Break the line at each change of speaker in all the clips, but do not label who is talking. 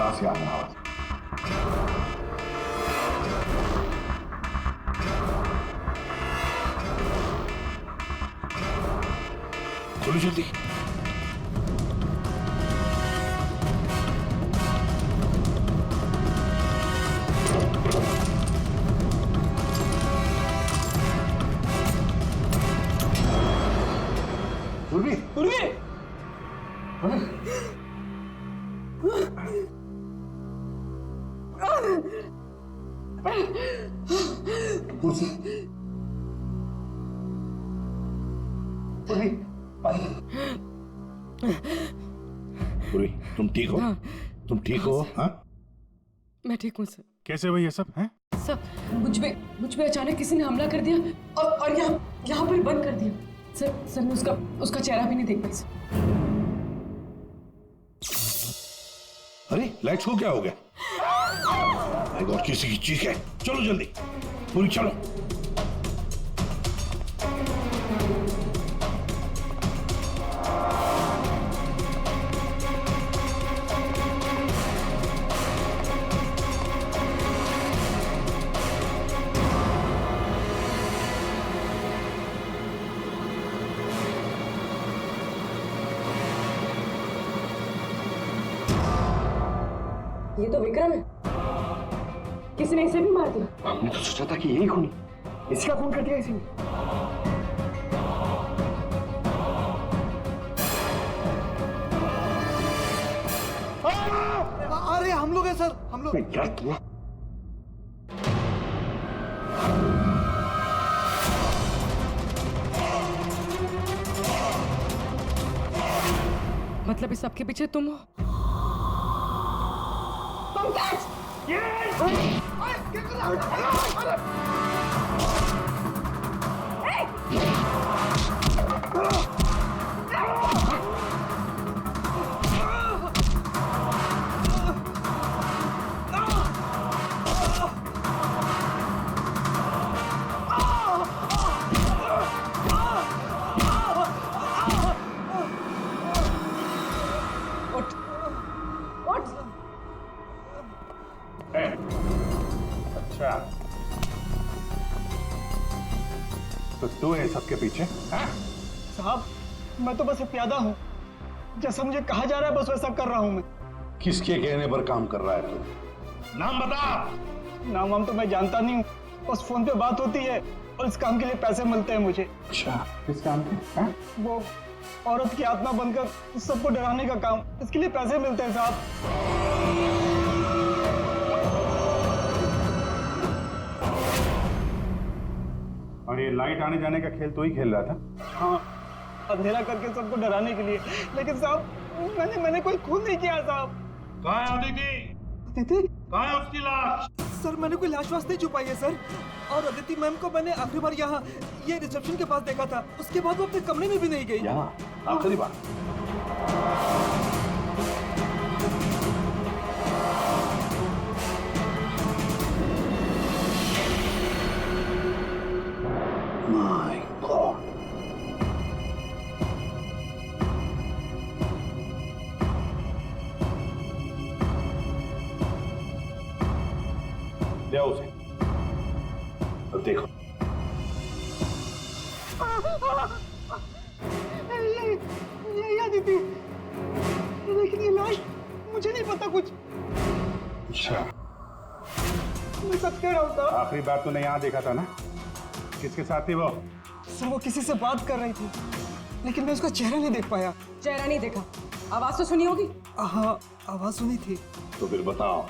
सांस याद ना आवाज। खोलो जल्दी। पूर्वी, पूर्वी। पूर्वी, तुम ठीक हो?
हाँ।
तुम ठीक हो? हाँ?
मैं ठीक हूँ सर।
कैसे हुआ ये सब है?
सर मुझ पे अचानक किसी ने हमला कर दिया और यहाँ पर बंद कर दिया। सर मैं उसका चेहरा भी नहीं देख पाई सर।
अरे लाइट्स को क्या हो गया? माय गॉड, किसी की चीख है। चलो जल्दी, पूरी चलो।
ये तो विक्रम है। किसी ने इसे भी मार दिया।
हमने तो सोचा था कि यही खूनी, इसी का खून कर दिया इसी ने।
अरे हम लोग हैं सर, हम लोग।
क्या हुआ?
मतलब इस सबके पीछे तुम हो?
अच्छा, तो तू है सबके पीछे? हाँ?
साहब मैं तो बस एक प्यादा हूँ, जैसा मुझे कहा जा रहा है बस वैसा कर रहा हूँ मैं।
किसके कहने पर काम कर रहा है तू? नाम बता।
नाम वाम तो मैं जानता नहीं हूँ, बस फोन पे बात होती है और इस काम के लिए पैसे मिलते हैं मुझे।
अच्छा, किस काम के? हाँ?
वो औरत की आत्मा बनकर सबको डराने का काम, इसके लिए पैसे मिलते हैं साहब।
और ये लाइट आने जाने का खेल तो ही खेल रहा था?
हाँ, अंधेरा करके सबको डराने के लिए। लेकिन साहब मैंने कोई खून नहीं किया साहब।
कहाँ है अदिति?
अदिति?
कहाँ है उसकी लाश?
सर मैंने कोई लाश वाश नहीं छुपाई है सर। और अदिति मैम को मैंने आखिरी बार यहाँ ये रिसेप्शन के पास देखा था, उसके बाद वो अपने कमरे में भी नहीं गई।
यहाँ आखिरी बार? My God. ले आओ उसे। अब देखो।
ये अदिति, लेकिन ये लाश मुझे नहीं पता कुछ।
अच्छा,
मैं सच कह रहा हूँ साहब।
आखिरी बार तूने यहाँ देखा था ना? किसके साथ थी वो?
सर वो किसी से बात कर रही थी, लेकिन मैं उसका चेहरा नहीं देख पाया।
चेहरा नहीं देखा, आवाज तो सुनी होगी।
हाँ, आवाज सुनी थी।
तो फिर बताओ,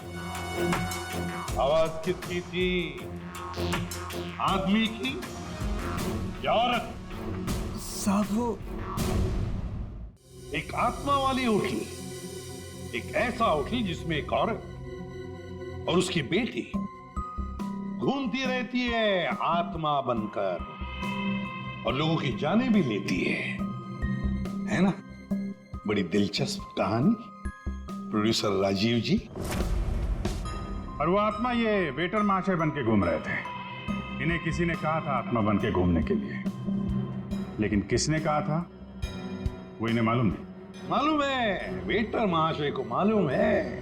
आवाज किसकी थी? आदमी की या औरत?
साहब वो
एक आत्मा वाली उठली, एक ऐसा उठली जिसमें एक औरत और उसकी बेटी घूमती रहती है आत्मा बनकर और लोगों की जाने भी लेती है ना? बड़ी दिलचस्प कहानी, प्रोड्यूसर राजीव जी।
और वो आत्मा ये वेटर महाशय बन के घूम रहे थे। इन्हें किसी ने कहा था आत्मा बन के घूमने के लिए, लेकिन किसने कहा था वो इन्हें मालूम नहीं।
मालूम है, वेटर महाशय को मालूम है।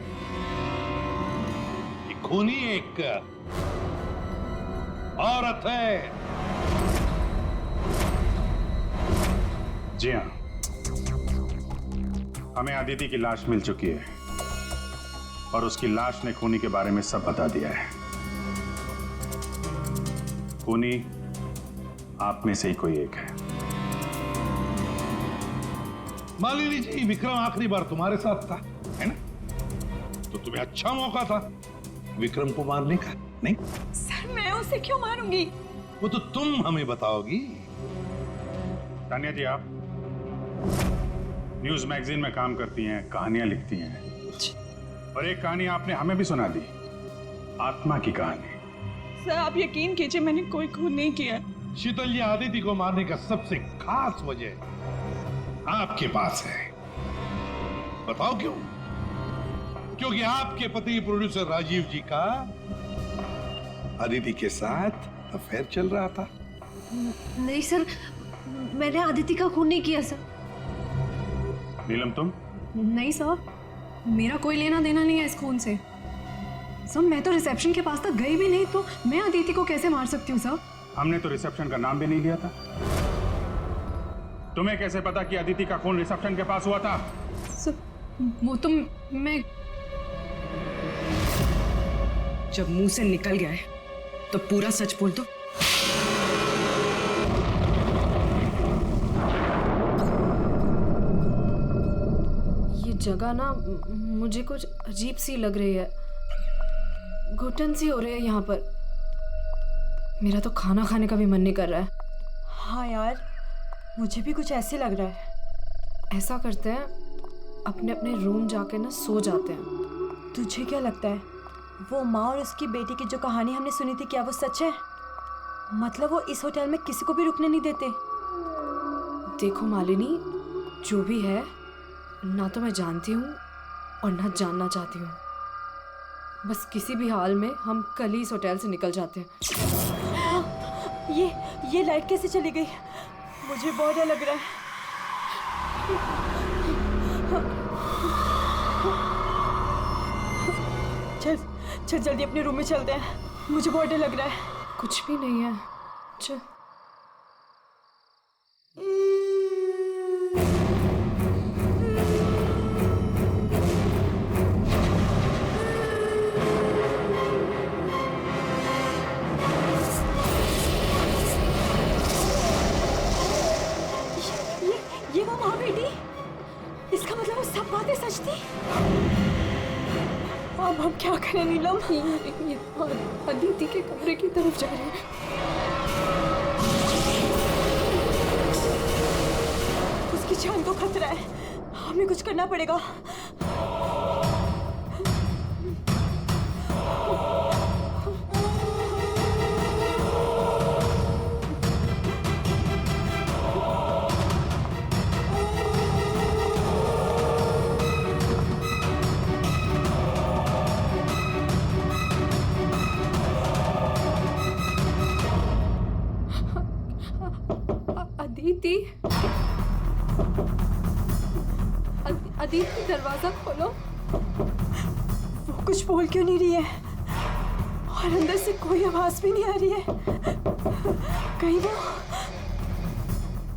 खूनी एक औरत है।
जी हाँ, हमें अदिति की लाश मिल चुकी है और उसकी लाश ने खूनी के बारे में सब बता दिया है। खूनी आप में से ही कोई एक है।
मालिनी जी, विक्रम आखिरी बार तुम्हारे साथ था, है ना? तो तुम्हें अच्छा मौका था विक्रम को मारने का, नहीं?
सर मैं उसे क्यों मारूंगी?
वो तो तुम हमें बताओगी।
तानिया जी, आप न्यूज मैगजीन में काम करती हैं, कहानियां लिखती हैं, और एक कहानी आपने हमें भी सुना दी, आत्मा की कहानी।
सर आप यकीन कीजिए, मैंने कोई खून नहीं किया।
शीतल जी, आदिति को मारने का सबसे खास वजह आपके पास है। बताओ क्यों? क्योंकि आपके पति प्रोड्यूसर राजीव जी का आदिति के साथ अफेयर चल रहा था।
नहीं सर, मैंने आदिति का खून नहीं किया सर।
नीलम, तुम?
नहीं सर, मेरा कोई लेना देना नहीं है इस खून से। सर मैं तो रिसेप्शन के पास तक गई भी नहीं, तो मैं अदिति को कैसे मार सकती हूँ सर?
हमने तो रिसेप्शन का नाम भी नहीं लिया था। तुम्हें कैसे पता कि अदिति का खून रिसेप्शन के पास हुआ था?
सर वो तो मैं
जब मुंह से निकल गया है तो पूरा सच बोल दो।
ये जगह ना मुझे कुछ अजीब सी लग रही है, घुटन सी हो रही है यहाँ पर। मेरा तो खाना खाने का भी मन नहीं कर रहा है।
हाँ यार, मुझे भी कुछ ऐसे लग रहा है।
ऐसा करते हैं, अपने अपने रूम जाके ना सो जाते हैं।
तुझे क्या लगता है, वो माँ और उसकी बेटी की जो कहानी हमने सुनी थी, क्या वो सच है? मतलब वो इस होटल में किसी को भी रुकने नहीं देते।
देखो मालिनी, जो भी है, ना तो मैं जानती हूँ और ना जानना चाहती हूँ। बस किसी भी हाल में हम कल ही इस होटल से निकल जाते हैं।
ये लाइट कैसे चली गई? मुझे बहुत डर लग रहा है। चल जल्दी अपने रूम में चलते हैं, मुझे बहुत डर लग रहा है।
कुछ भी नहीं है, चल।
ये वो माँ बेटी, इसका मतलब वो सब बातें सच थी। अब हम क्या करें नीलम?
ये अदिति के कमरे की तरफ जा रहे हैं।
उसकी जान को खतरा है, हमें कुछ करना पड़ेगा।
अदिति, दरवाजा खोलो।
वो कुछ बोल क्यों नहीं रही है और अंदर से कोई आवाज भी नहीं आ रही है? कहीं वो,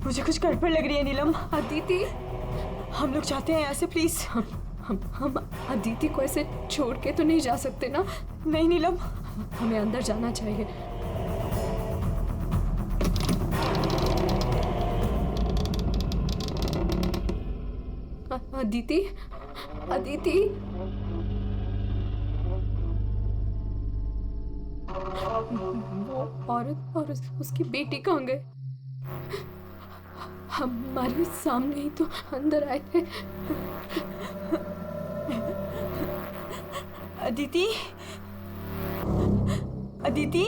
मुझे कुछ गड़बड़ लग रही है नीलम।
अदिति,
हम लोग जाते हैं यहाँ से प्लीज।
हम अदिति को ऐसे छोड़ के तो नहीं जा सकते ना?
नहीं नीलम,
हमें अंदर जाना चाहिए। अदिति, अदिति, वो औरत और उसकी बेटी कहाँ गए? हमारे सामने ही तो अंदर आए थे।
अदिति, अदिति,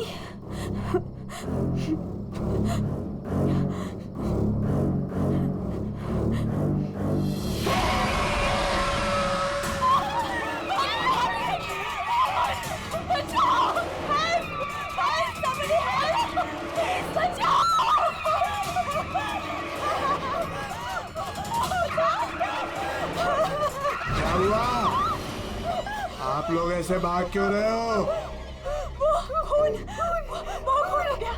आप लोग ऐसे भाग क्यों रहे हो?
वो खून हो गया।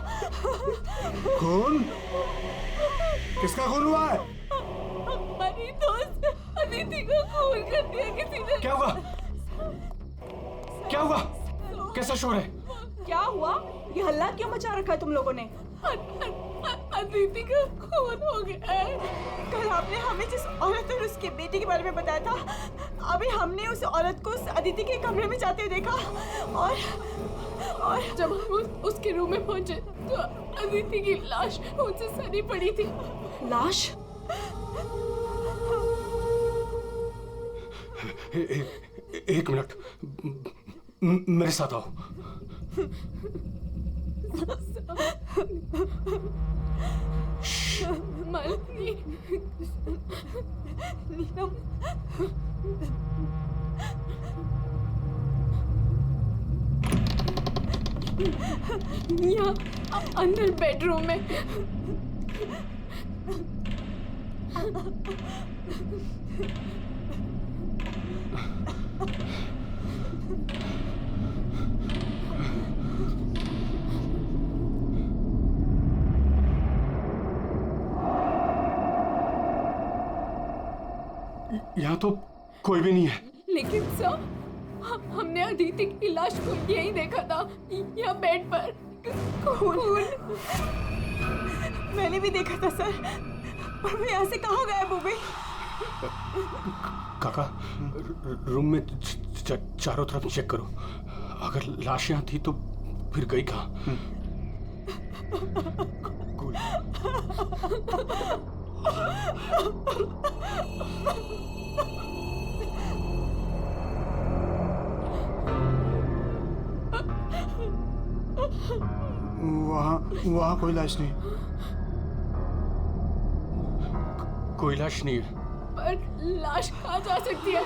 खून? किसका खून हुआ है?
हमारी दोस्त अदिति को खून कर दिया किसी ने।
क्या हुआ? क्या हुआ? कैसा शोर है?
क्या हुआ? ये हल्ला क्यों मचा रखा है तुम लोगों ने? अदिति का खून हो गया है। कल आपने हमें जिस औरत और उसके बेटे के बारे में बताया था, अभी हमने उस औरत को उस अदिति के कमरे में जाते हुए देखा और
जब हम उसके रूम में पहुंचे तो अदिति की लाश उनसे सनी पड़ी थी।
लाश?
एक मिनट, मेरे साथ आओ।
मालिनी,
नीलम,
यहाँ अंदर बेडरूम में।
यहाँ तो कोई भी नहीं है।
लेकिन सर, हमने अदिति की लाश को यहीं देखा था, यहाँ बेड पर। खून।
मैंने भी देखा था सर, पर वो यहाँ से कहाँ गायब हो गई?
काका, रूम में चारों तरफ चेक करो। अगर लाश यहाँ थी तो फिर गई कहाँ?
वहाँ कोई लाश नहीं।
कोई लाश नहीं है।
पर लाश कहाँ जा सकती है?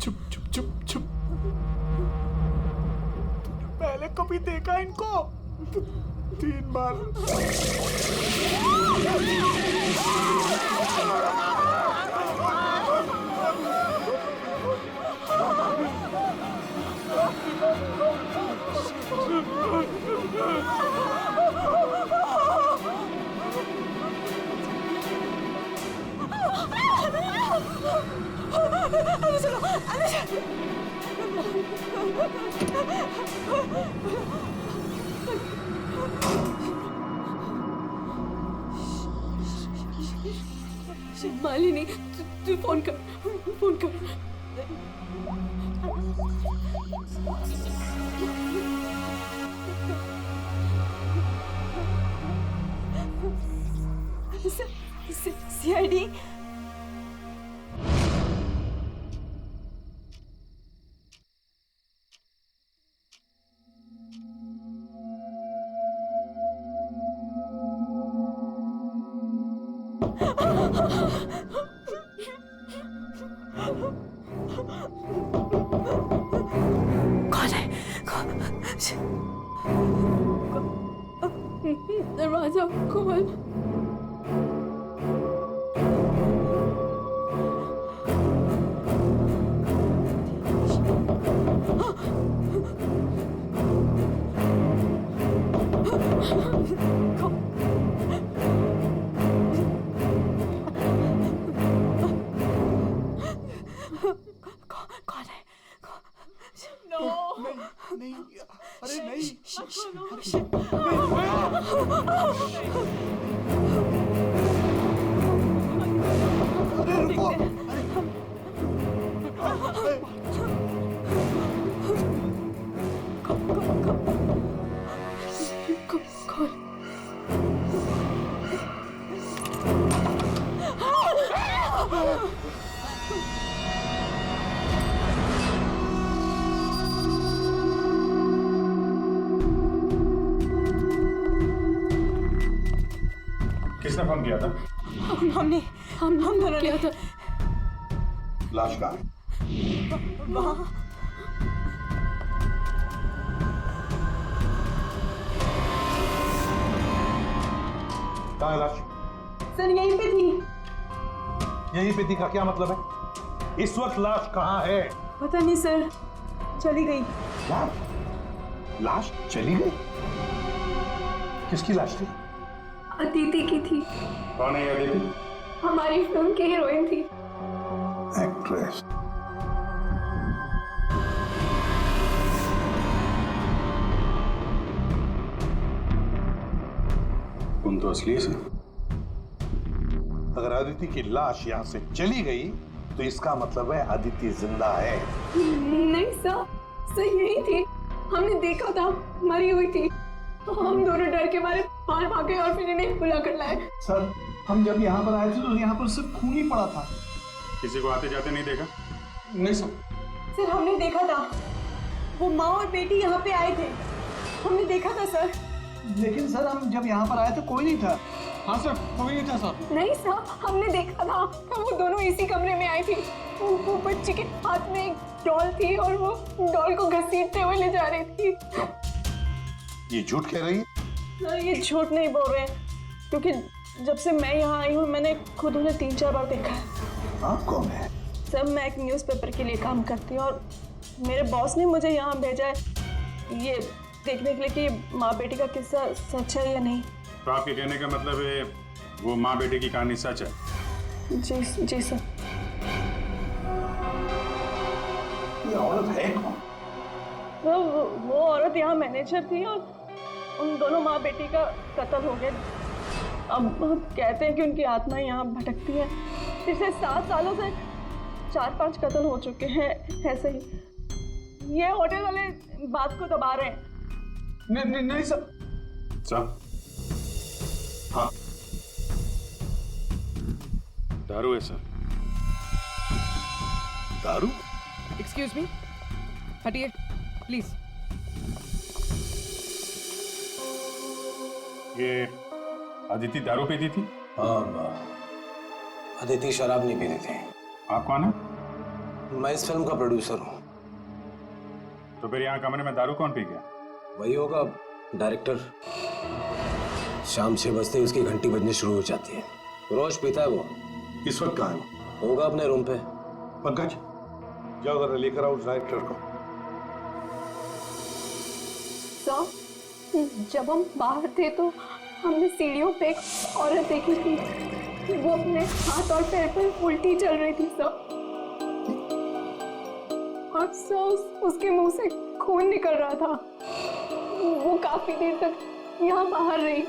चुप चुप चुप चुप। तूने पहले कभी देखा इनको? 3 बार।
मालिनी, तू फोन कर, फोन कर।
सीआईडी? कौन है?
दरवाजा खोल।
कौन है?
नहीं, अरे नहीं। अरे रुको,
किसने फोन किया था?
हमने हम दोनों
क्या था?
लाश कहाँ है? कहाँ है लाश?
सर यहीं पे थी।
यहीं पे थी का क्या मतलब है? इस वक्त लाश कहाँ है?
पता नहीं सर, चली गई।
क्या? लाश चली गई? किसकी लाश थी?
अदिति की थी,
कौन है ये अदिति?
हमारी फिल्म की हीरोइन थी।
एक्ट्रेस।
तुम तो असली से।
अगर अदिति की लाश यहाँ से चली गई तो इसका मतलब है अदिति जिंदा है।
नहीं सर यही थी, हमने देखा था, मरी हुई थी। हम दोनों डर के मारे बाहर भागे और फिर इन्हें बुला कर लाए।
सर हम जब यहाँ पर आए थे तो यहाँ पर सिर्फ खून ही पड़ा था।
किसी को आते जाते नहीं देखा?
नहीं सर।
सर हमने देखा था, वो माँ और बेटी यहाँ पे आए थे, हमने देखा था सर।
लेकिन सर हम जब यहाँ पर आए तो कोई नहीं था। हाँ सर, कोई नहीं था सर।
नहीं सर, हमने देखा था, वो दोनों इसी कमरे में आई थी। वो बच्ची के हाथ में एक डॉल थी और वो डॉल को घसीटते हुए ले जा रही थी।
ये झूठ कह रही है?
सर ये झूठ नहीं बोल रहे हैं, क्योंकि जब से मैं यहाँ आई हूँ मैंने खुद उन्हें 3-4 बार देखा है।
आप कौन है?
सर मैं एक न्यूज़पेपर के लिए काम करती हूँ और मेरे बॉस ने मुझे यहाँ भेजा है ये देखने के लिए कि माँ बेटी का किस्सा सच है या नहीं।
तो आपके कहने का मतलब है वो माँ बेटे की कहानी सच है?
जी सर।
ये औरत है कौन?
तो वो औरत यहाँ मैनेजर थी और उन दोनों माँ बेटी का कत्ल हो गया। अब कहते हैं कि उनकी आत्मा यहाँ भटकती है। पिछले 7 सालों से 4-5 कत्ल हो चुके हैं ऐसे ही। ये होटल वाले बात को दबा रहे हैं।
नहीं सर।
सर? हाँ, दारू है सर।
दारू?
एक्सक्यूज मी, हटिए प्लीज।
ये अदिति दारू पीती थी?
हाँ, अदिति शराब नहीं पीती थी।
आप कौन है?
मैं इस फिल्म का प्रोड्यूसर हूँ।
तो फिर यहाँ कमरे में दारू कौन पी गया?
वही होगा डायरेक्टर। शाम 6 बजते ही उसकी घंटी बजनी शुरू हो जाती है। रोज पीता है वो।
इस वक्त कहाँ है?
होगा अपने रूम पे।
पंकज, जाओ जरा लेकर आओ उस डायरेक्टर को।
सर जब हम बाहर थे तो हमने सीढ़ियों पे एक औरत देखी थी, वो अपने हाथ और पैर पर उल्टी चल रही थी सर। और सर उसके मुंह से खून निकल रहा था। वो काफी देर तक यहाँ बाहर रही।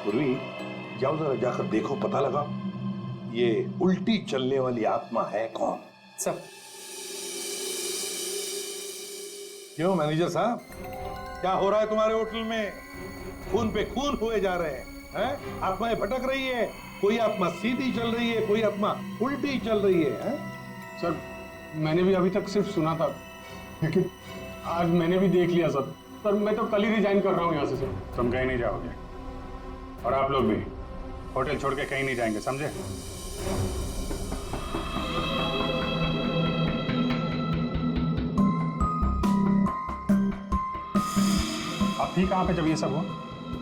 पूर्वी, जाओ जरा जाकर देखो, पता लगा ये उल्टी चलने वाली आत्मा है कौन।
सर
क्यों मैनेजर साहब, क्या हो रहा है तुम्हारे होटल में? खून पे खून हुए जा रहे हैं? आत्माएं भटक रही है, कोई आत्मा सीधी चल रही है, कोई आत्मा उल्टी चल रही है?
सर मैंने भी अभी तक सिर्फ सुना था, लेकिन आज मैंने भी देख लिया सर। सर मैं तो कल ही रिजाइन कर रहा हूँ यहाँ से सर।
तुम कहीं नहीं जाओगे और आप लोग भी होटल छोड़ के कहीं नहीं जाएंगे, समझे? आप थी कहाँ पे जब ये सब हुआ?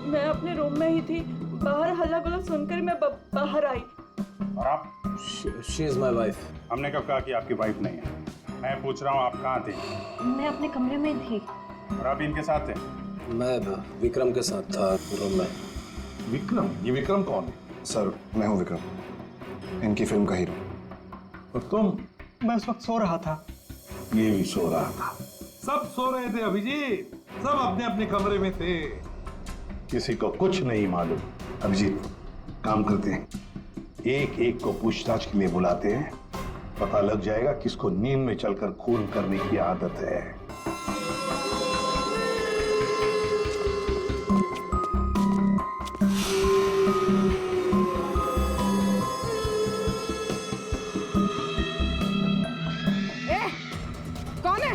मैं अपने रूम में ही थी, बाहर हल्ला गुल्ला सुनकर मैं बाहर आई।
और आप?
She is my wife.
हमने कब कहा कि आपकी वाइफ नहीं है? मैं पूछ रहा हूँ आप कहाँ थे?
मैं अपने कमरे में थी।
और आप इनके साथ थे?
मैं विक्रम के साथ था रूम में।
विक्रम? ये विक्रम कौन है?
सर मैं हूँ विक्रम, इनकी फिल्म का हीरो।
और तुम?
मैं उस वक्त सो रहा था,
ये भी सो रहा था। सब सो रहे थे अभिजीत, सब अपने अपने कमरे में थे, किसी को कुछ नहीं मालूम। अभिजीत, काम करते हैं, एक एक को पूछताछ के लिए बुलाते हैं, पता लग जाएगा किसको नींद में चलकर खून करने की आदत है।
कौन है?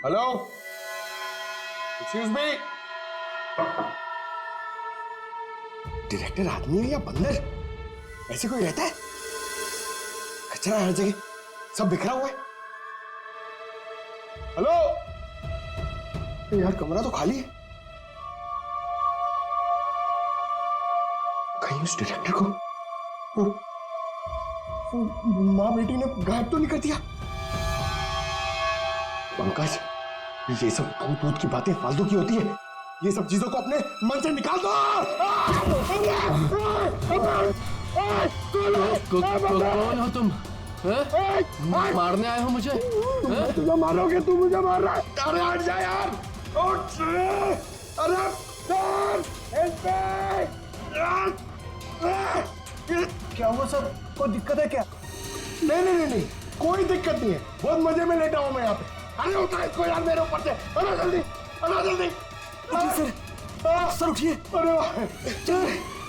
Hello, excuse me. डायरेक्टर आदमी है या बंदर? ऐसे कोई रहता है? कचरा हर जगह, सब बिखरा हुआ है। हेलो यार, कमरा तो खाली है। कहीं उस डायरेक्टर को वो माँ बेटी ने गायब तो नहीं कर दिया? पंकज, ये सब भूत भूत की बातें फालतू की होती है। ये सब चीजों को अपने मन से निकाल दो।
कौन हो तुम? मारने आए हो मुझे?
तुझे मारोगे, तू मुझे मार रहा है। अरे हट जा यार, उठ। अरे क्या हुआ सर? कोई दिक्कत है क्या? नहीं, कोई दिक्कत नहीं है। बहुत मजे में लेटा हूं मैं यहाँ पे। अरे उठा इसको यार मेरे ऊपर से। अरे जल्दी, सर उठिए। अरे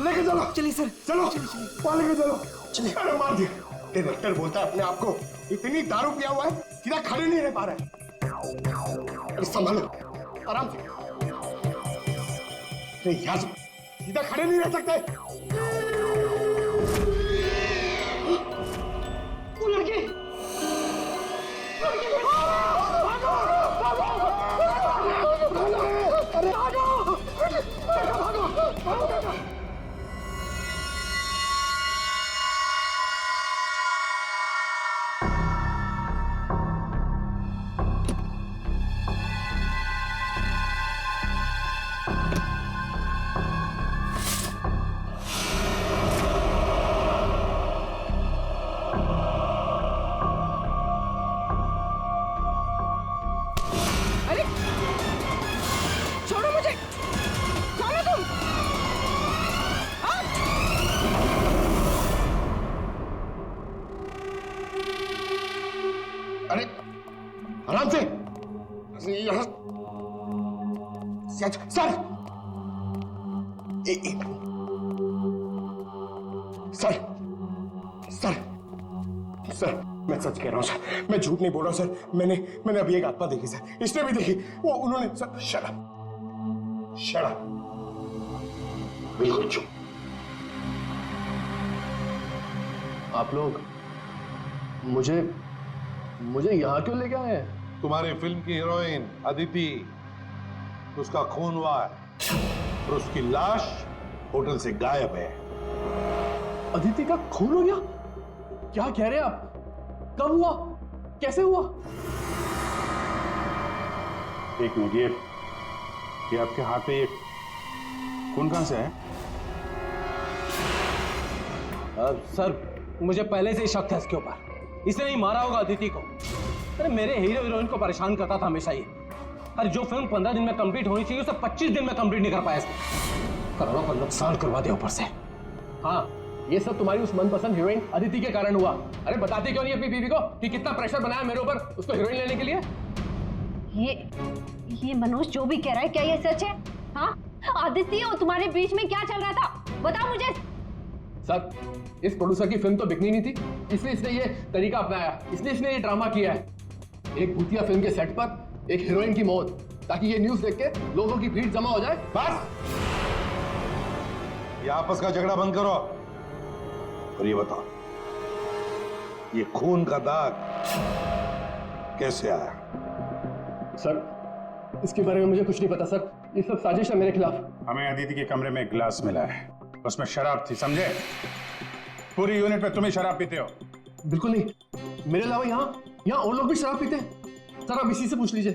लेके चलो। चलिए सर, चलो वहाँ लेके चलो। चलिए। अरे मार दिया। डायरेक्टर बोलता है अपने आप को इतनी दारू पिया हुआ है, सीधा खड़े नहीं रह पा रहा है। अरे संभालो, आराम से। अरे यार, सीधा खड़े नहीं रह सकते। वो लड़की अरे भागो! अरे आराम से। यहाँ सर सर सर सर मैं सच कह रहा हूँ सर, मैं झूठ नहीं बोल रहा हूँ सर। मैंने अभी एक आत्मा देखी सर, इसने भी देखी। वो उन्होंने सर शराब बिल्कुल चुप।
आप लोग मुझे यहाँ क्यों लेके आए हैं?
तुम्हारी फिल्म की हीरोइन अदिति, उसका खून हुआ है और उसकी लाश होटल से गायब है।
अदिति का खून हो गया? क्या कह रहे हैं आप? कब हुआ? कैसे हुआ?
एक मिनट, ये आपके हाथ पे ये खून कहां से है?
सर, मुझे पहले से ही शक था इसके ऊपर। इसने ही मारा होगा अदिति को। अरे मेरे हीरो हीरोइन को परेशान करता था हमेशा ये। अरे जो फिल्म 15 दिन में कंप्लीट होनी चाहिए उसे 25 दिन में कंप्लीट नहीं कर पाया इसने। करोड़ों का नुकसान करवा दिया ऊपर से।
हाँ, ये सब तुम्हारी उस मनपसंद हीरोइन अदिति के कारण हुआ। अरे बताते क्यों नहीं अपनी बीवी को कि कितना प्रेशर बनाया मेरे ऊपर उसको हीरोइन लेने के लिए?
ये मनोज जो भी कह रहा है, क्या ये सच है? हाँ, आदित्य और तुम्हारे बीच में क्या चल रहा था? बताओ मुझे।
सर, इस प्रोड्यूसर की फिल्म तो बिकनी नहीं थी, इसलिए इसने ये तरीका अपनाया, इसलिए इसने ये ड्रामा किया है। एक भूतिया फिल्म के सेट पर एक हीरोइन की मौत ताकि ये न्यूज देख के लोगों की भीड़ जमा हो जाए।
बस, ये आपस का झगड़ा बंद करो और ये बताओ, ये खून का दाग कैसे आया?
सर इसके बारे में मुझे कुछ नहीं पता सर, ये सब साजिश है मेरे खिलाफ।
हमें अदिति के कमरे में एक गिलास मिला है, उसमें शराब थी, समझे? पूरी यूनिट में तुम ही शराब पीते हो।
बिल्कुल नहीं, मेरे अलावा यहाँ और लोग भी शराब पीते हैं। सर आप इसी से पूछ लीजिए।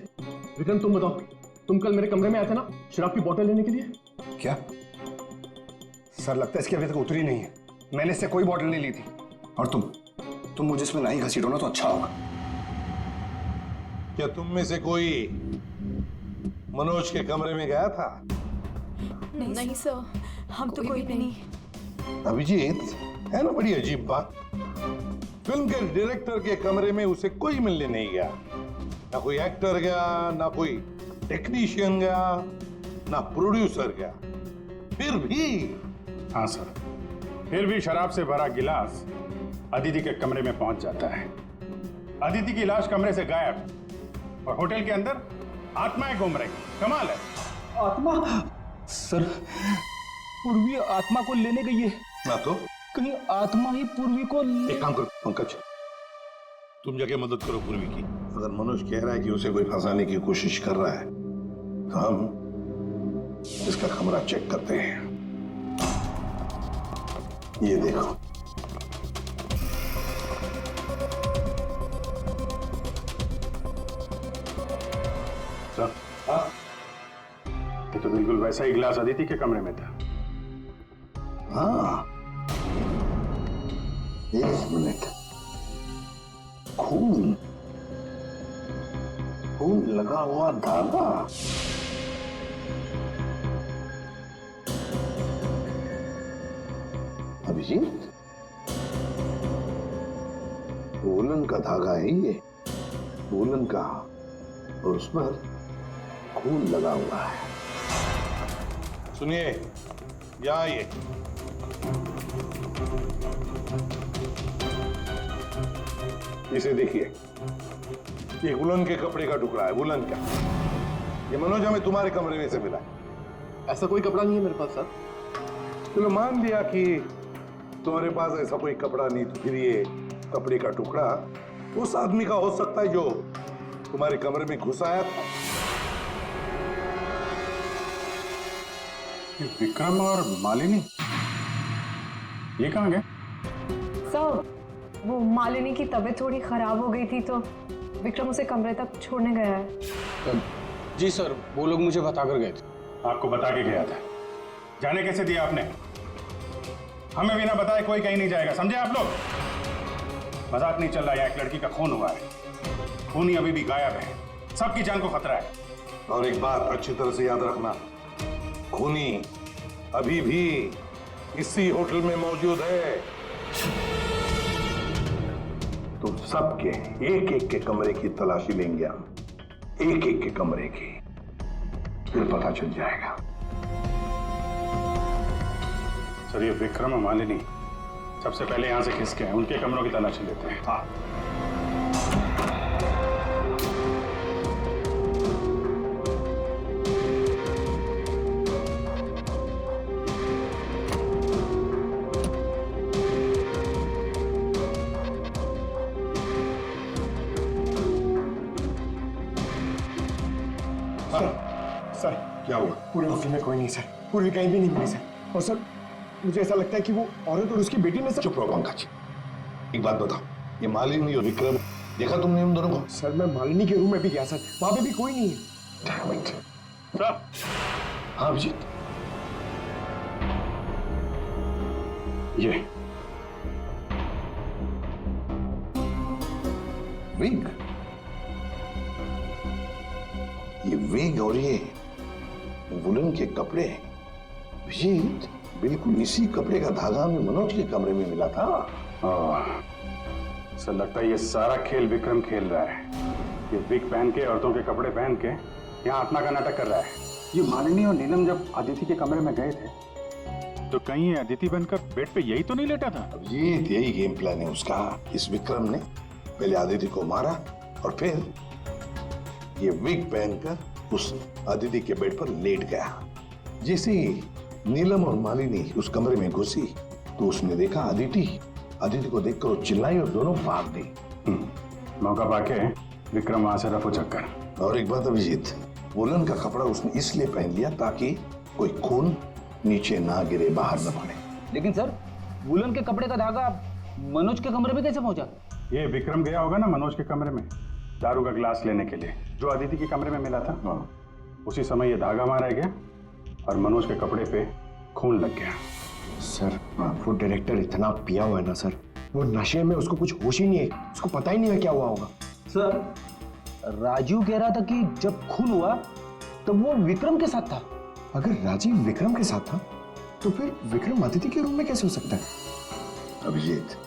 विक्रम तुम बताओ, तुम कल मेरे कमरे में आए थे ना शराब की बोतल लेने के लिए?
क्या सर, लगता है इसकी अभी तक उतरी नहीं है। मैंने इससे कोई बोतल नहीं ली थी। और तुम मुझे इसमें नहीं घसीटो ना तो अच्छा होगा।
क्या तुम में से कोई मनोज के कमरे में गया था?
नहीं सर, हम तो कोई भी नहीं।
अभिजीत, है ना बड़ी अजीब बात, फिल्म के डायरेक्टर के कमरे में उसे कोई मिलने नहीं गया। ना कोई एक्टर गया, ना कोई टेक्नीशियन गया, ना प्रोड्यूसर गया। फिर भी
हाँ सर, फिर भी शराब से भरा गिलास अदिति के कमरे में पहुंच जाता है। अदिति की लाश कमरे से गायब और होटल के अंदर आत्माएं घूम रही। कमाल है।
आत्मा? सर पूर्वी आत्मा को लेने गई है।
ना तो
कहीं आत्मा ही पूर्वी को
एक काम करो पंकज, तुम जाके मदद करो पूर्वी की। अगर मनोज कह रहा है कि उसे कोई फंसाने की कोशिश कर रहा है तो हम इसका कमरा चेक करते हैं। ये देखो,
सर ये तो बिल्कुल वैसा ही गिलास अदिति के कमरे में था।
हाँ, एक मिनट, खून लगा हुआ धागा। अभिजीत, वूलन का धागा है ये, वूलन का, और उस पर खून लगा हुआ है। सुनिए, या आइए। इसे देखिए, ये वुलन के कपड़े का टुकड़ा है, वुलन का। ये मनोज हमें तुम्हारे कमरे में से मिला है।
ऐसा कोई कपड़ा नहीं है मेरे पास सर।
चलो मान लिया कि तुम्हारे पास ऐसा कोई कपड़ा नहीं, तो फिर ये कपड़े का टुकड़ा उस आदमी का हो सकता है जो तुम्हारे कमरे में घुस आया था।
विक्रम और मालिनी ये कहाँ गए?
सर वो मालिनी की तबीयत थोड़ी खराब हो गई थी तो विक्रम उसे कमरे तक छोड़ने गया है।
जी सर, वो लोग मुझे बता कर गए थे।
आपको बता के गया था? जाने कैसे दिया आपने? हमें बिना बताए कोई कहीं नहीं जाएगा, समझे आप लोग? मजाक नहीं चल रहा है, एक लड़की का खून हुआ है, खूनी अभी भी गायब है, सबकी जान को खतरा है।
और एक बात अच्छी तरह से याद रखना, खूनी अभी भी इसी होटल में मौजूद है। तो सबके एक एक के कमरे की तलाशी लेंगे हम, एक एक के कमरे की, फिर पता चल जाएगा।
सर ये विक्रम और मालिनी सबसे पहले यहां से खिसके हैं, उनके कमरों की तलाशी लेते हैं।
हाँ,
सर
क्या हुआ?
पूरे ऑफिस में कोई नहीं सर, पूरी कहीं भी नहीं मिली सर। और सर मुझे ऐसा लगता है कि वो औरत और उसकी बेटी ने सर।
चुप रहो पंकज, एक बात बताओ, ये मालिनी और विक्रम देखा तुमने उन दोनों को?
सर मैं मालिनी के रूम में भी गया सर, वहां पे भी कोई नहीं है।
सर
हाँ अभिजीत,
ये
विग, ये विग और ये वुलन के कपड़े, अभिजीत बिल्कुल इसी कपड़े का धागा हमें मनोज के कमरे में मिला था।
सर लगता है ये सारा खेल विक्रम खेल रहा है। ये विग पहन के, औरतों के कपड़े पहन के यहाँ आत्मा का नाटक कर रहा है। ये मालिनी और नीलम जब अदिति के कमरे में गए थे तो कहीं ये अदिति बनकर बेड पे यही तो नहीं लेटा था?
अभिजीत यही गेम प्लान है उसका। इस विक्रम ने पहले अदिति को मारा और फिर ये विग पहनकर उस अदिति के बेड पर लेट गया। जैसे ही नीलम और मालिनी उस कमरे में घुसी तो उसने देखा अदिति को देखकर वो चिल्लाई और दोनों भाग गई।
मौका पाके विक्रम वहां से रफू चक्कर।
और एक बात अभिजीत, वुलन का कपड़ा उसने इसलिए पहन लिया ताकि कोई खून नीचे ना गिरे, बाहर न पड़े।
लेकिन सर, वुलन के कपड़े का धागा मनोज के कमरे में कैसे पहुंचा?
ये विक्रम गया होगा ना मनोज के कमरे में दारू का ग्लास लेने के लिए, जो अदिति के कमरे में मिला था। उसी समय ये धागा मारा गया और मनोज के कपड़े पे खून लग गया।
सर वो डायरेक्टर इतना पिया हुआ है ना सर, वो नशे में उसको कुछ होश ही नहीं है, उसको पता ही नहीं है क्या हुआ होगा।
सर, राजीव कह रहा था कि जब खून हुआ तब वो विक्रम के साथ था।
अगर राजीव विक्रम के साथ था तो फिर विक्रम अदिति के रूम में कैसे हो सकता है?
अभिजीत,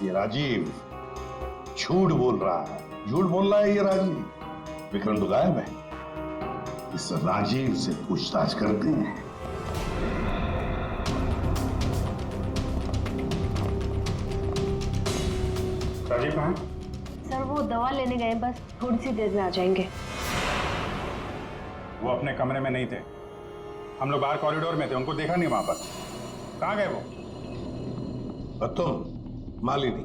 ये राजीव झूठ बोल रहा है, ये राजीव। विक्रम तो गायब है। इस राजीव से पूछताछ करते हैं।
राजीव कहाँ है?
सर वो दवा लेने गए, बस थोड़ी सी देर में आ जाएंगे।
वो अपने कमरे में नहीं थे, हम लोग बाहर कॉरिडोर में थे, उनको देखा नहीं वहां पर। कहाँ गए वो?
और तुम मालिनी,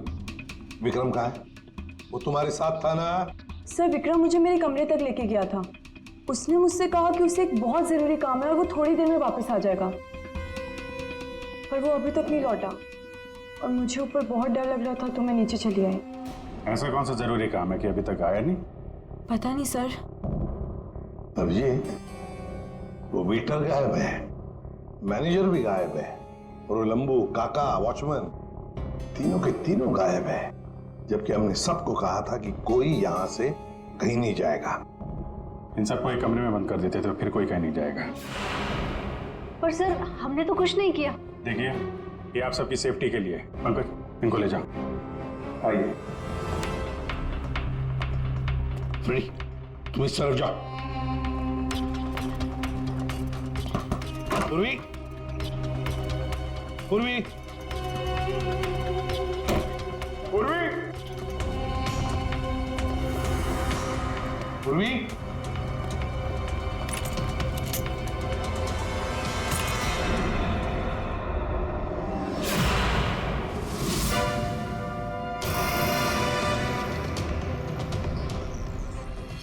विक्रम कहाँ है? वो तुम्हारे साथ था ना?
सर विक्रम मुझे मेरे कमरे तक लेके गया था। उसने मुझसे कहा कि उसे एक बहुत जरूरी काम है और वो थोड़ी देर में वापस आ जाएगा, पर वो अभी तक नहीं लौटा और मुझे ऊपर बहुत डर लग रहा था तो मैं नीचे चली आई।
ऐसा कौन सा जरूरी काम है कि अभी तक आया नहीं?
पता नहीं सर।
अभिजीत, वो वेटर गायब है, मैनेजर भी गायब है और वो लंबू, काका, वॉचमैन तीनों के तीनों गायब है, जबकि हमने सबको कहा था कि कोई यहां से कहीं नहीं जाएगा।
इन सबको एक कमरे में बंद कर देते तो फिर कोई कहीं नहीं जाएगा।
पर सर हमने तो कुछ नहीं किया।
देखिए, ये आप सबकी सेफ्टी के लिए। पंकज, इनको ले जाओ। आइए।
तुम इस तरफ जाओ। पूर्वी, पूर्वी,
पूर्वी,
पूर्वी,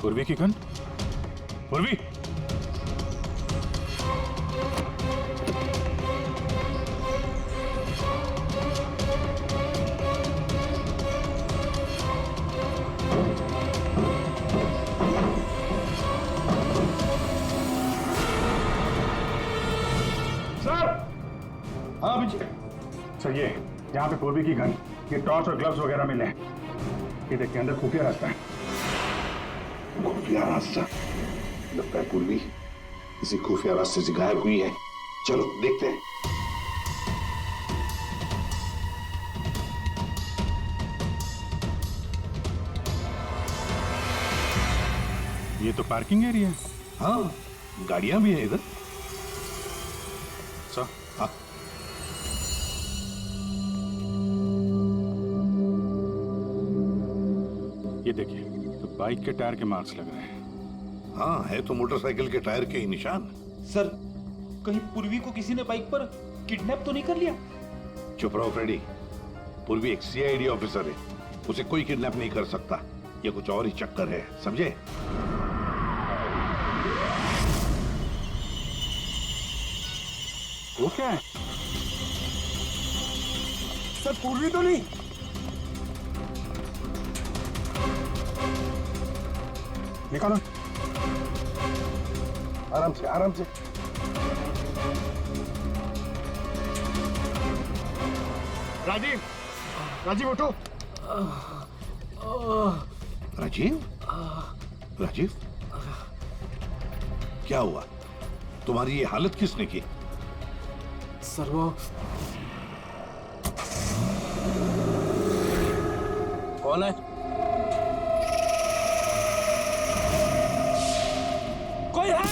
पूर्वी की गन। पूर्वी,
हाँ विजय।
सर ये यहाँ पे पूर्वी की गन, ये टॉर्च और ग्लव्स वगैरह मिले हैं। ये देखिए, अंदर खुफिया रास्ता है।
खुफिया रास्ता? लगता है पूर्वी किसी खुफिया रास्ते से गायब हुई है। चलो देखते हैं।
ये तो पार्किंग एरिया है।
हाँ, गाड़ियां भी है इधर।
सर,
हाँ,
ये देखिए, तो बाइक के टायर के मार्क्स लग रहे हैं।
हाँ, है तो मोटरसाइकिल के टायर के ही निशान।
सर कहीं पूर्वी को किसी ने बाइक पर किडनैप तो नहीं कर लिया?
चुप रहो फ्रेडी। पूर्वी एक सीआईडी ऑफिसर है, उसे कोई किडनैप नहीं कर सकता। ये कुछ और ही चक्कर है, समझे?
वो क्या है?
सर पूर्वी तो नहीं?
निकालो।
आराम से, आराम से। राजीव, राजीव उठो।
राजीव, राजीव, क्या हुआ? तुम्हारी ये हालत किसने की?
सर वो
कौन है? कोई है?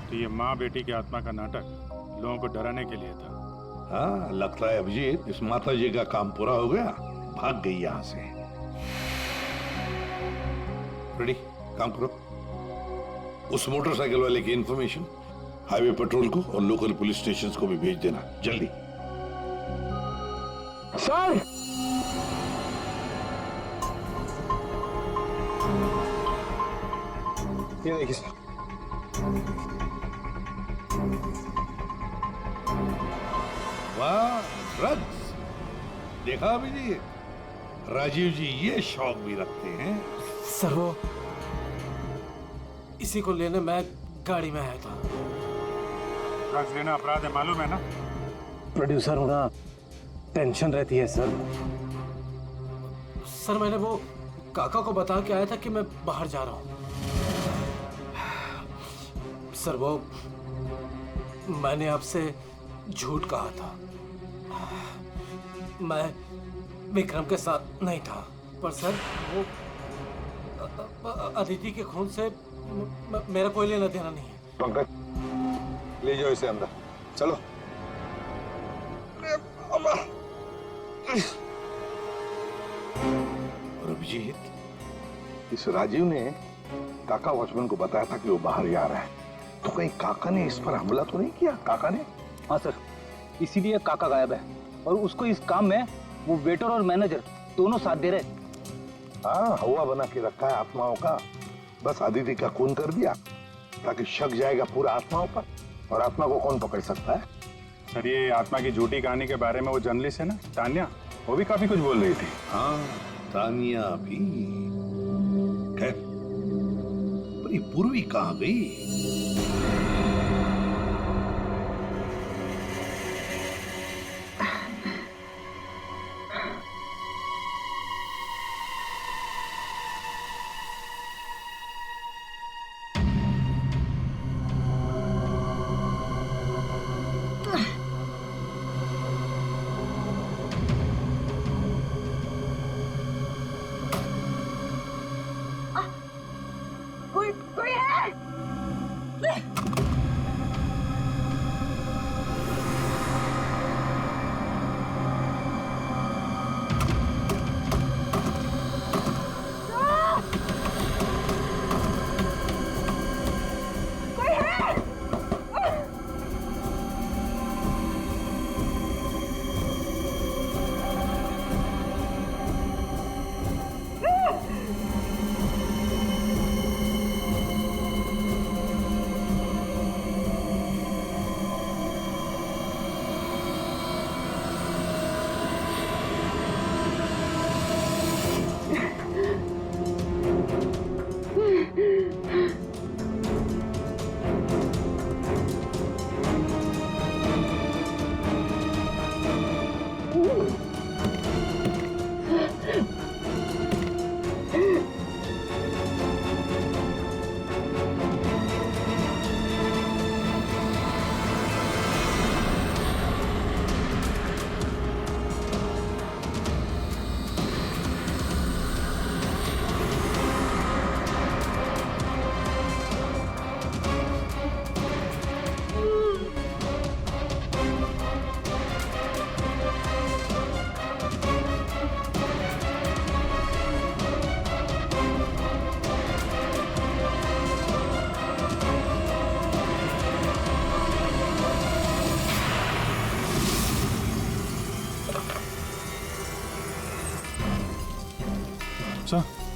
तो ये माँ बेटी की आत्मा का नाटक लोगों को डराने के लिए था।
हाँ, लगता है अभिजीत इस माता जी का काम पूरा हो गया, भाग गई यहाँ से। रेडी, काम करो। उस मोटरसाइकिल वाले की इंफॉर्मेशन हाईवे पेट्रोल को और लोकल पुलिस स्टेशन को भी भेज देना जल्दी।
सर
ये देखिए सर।
वाह, ड्रग्स देखा अभी जी, राजीव जी ये शौक भी रखते हैं।
सर वो इसी को लेने मैं गाड़ी में आया था।
ड्रग्स लेना अपराध है, मालूम है ना?
प्रोड्यूसर होना टेंशन रहती है सर। सर मैंने वो काका को बता के आया था कि मैं बाहर जा रहा हूँ। सर वो मैंने आपसे झूठ कहा था। मैं विक्रम के साथ नहीं था, पर सर वो अदिति के खून से मेरा कोई लेना देना नहीं है।
पंकज ले जाओ इसे अंदर, चलो।
और अभिजीत,
इस राजीव ने काका वॉचमैन को बताया था कि वो बाहर जा रहा है, तो कहीं काका ने इस पर हमला तो नहीं किया? काका ने?
हाँ सर, इसीलिए काका गायब है और उसको इस काम में वो वेटर और मैनेजर दोनों साथ दे रहे।
हाँ, हवा बना के रखा है आत्माओं का। बस अदिति का खून कर दिया ताकि शक जाएगा पूरा आत्माओं पर, और आत्मा को कौन पकड़ सकता है?
सर ये आत्मा की झूठी कहानी के बारे में वो जर्नलिस्ट है ना तान्या, वो भी काफी कुछ बोल रही थी।
हाँ तानिया भी। खैर, पर ये पूर्वी कहाँ गई?
कोई है?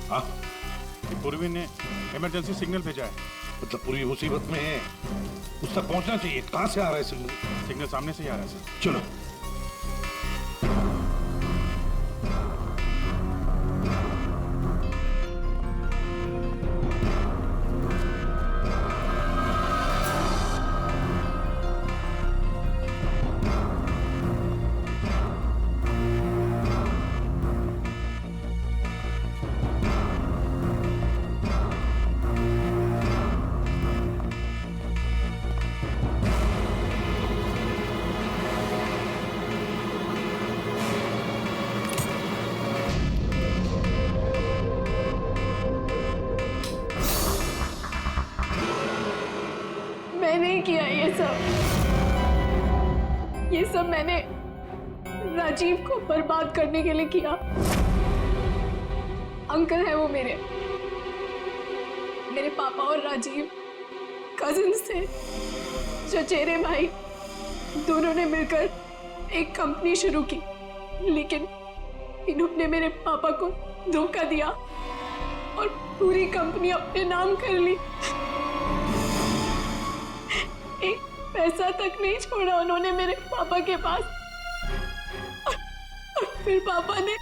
हाँ,
पूर्वी ने इमरजेंसी सिग्नल भेजा है।
मतलब पूरी मुसीबत में है, उस तक पहुंचना चाहिए। कहां से आ रहा है सिग्नल?
सिग्नल सामने से ही आ रहा है सर।
चलो।
मैंने किया ये सब मैंने राजीव को बर्बाद करने के लिए किया। अंकल है वो मेरे, पापा और राजीव कजिन्स थे, चचेरे भाई। दोनों ने मिलकर एक कंपनी शुरू की, लेकिन इन्होंने मेरे पापा को धोखा दिया और पूरी कंपनी अपने नाम कर ली। एक पैसा तक नहीं छोड़ा उन्होंने मेरे पापा के पास। और फिर पापा ने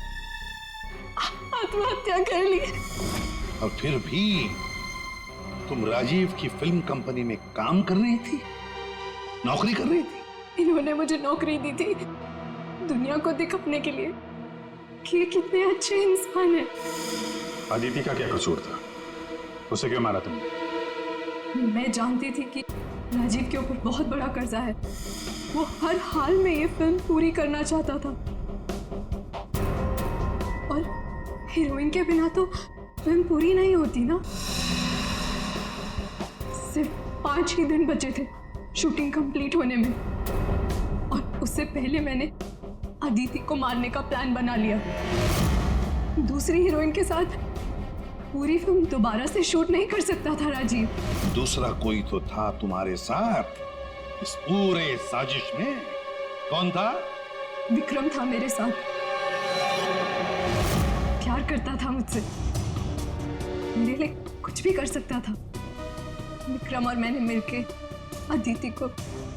आत्महत्या कर ली।
और फिर भी तुम राजीव की फिल्म कंपनी में काम कर रही थी, नौकरी कर रही थी।
इन्होंने मुझे नौकरी दी थी दुनिया को दिखाने के लिए कि ये कितने अच्छे इंसान हैं।
अदिति का क्या कसूर था? उसे क्यों मारा तुमने?
मैं जानती थी कि राजीव के ऊपर बहुत बड़ा कर्जा है। वो हर हाल में ये फिल्म पूरी करना चाहता था और हीरोइन के बिना तो फिल्म पूरी नहीं होती ना। सिर्फ 5 ही दिन बचे थे शूटिंग कंप्लीट होने में और उससे पहले मैंने अदिति को मारने का प्लान बना लिया। दूसरी हीरोइन के साथ पूरी फिल्म दोबारा से शूट नहीं कर सकता था राजीव।
दूसरा कोई तो था तुम्हारे साथ इस पूरे साजिश में। कौन था?
विक्रम था मेरे साथ। प्यार करता था मुझसे, मेरे लिए कुछ भी कर सकता था। विक्रम और मैंने मिलके अदिति को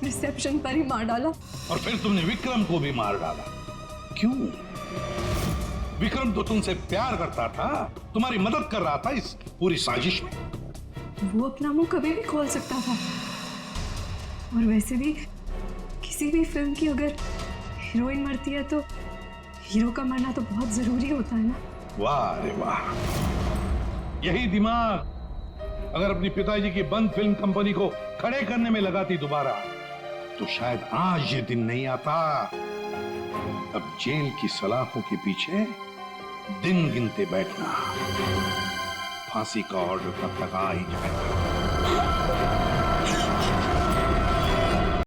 रिसेप्शन पर ही मार डाला।
और फिर तुमने विक्रम को भी मार डाला। क्यों? विक्रम तो तुमसे प्यार करता था, तुम्हारी मदद कर रहा था इस पूरी साजिश में।
वो अपना मुंह कभी भी खोल सकता था। और वैसे भी किसी भी फिल्म की अगर हीरोइन मरती है तो हीरो का मरना तो बहुत जरूरी होता है ना।
वाह रे वाह, यही दिमाग अगर अपनी पिताजी की बंद फिल्म कंपनी को खड़े करने में लगाती दोबारा, तो शायद आज ये दिन नहीं आता। अब जेल की सलाखों के पीछे दिन गिनते बैठना। फांसी का ऑर्डर तब तक आ ही जाएगा।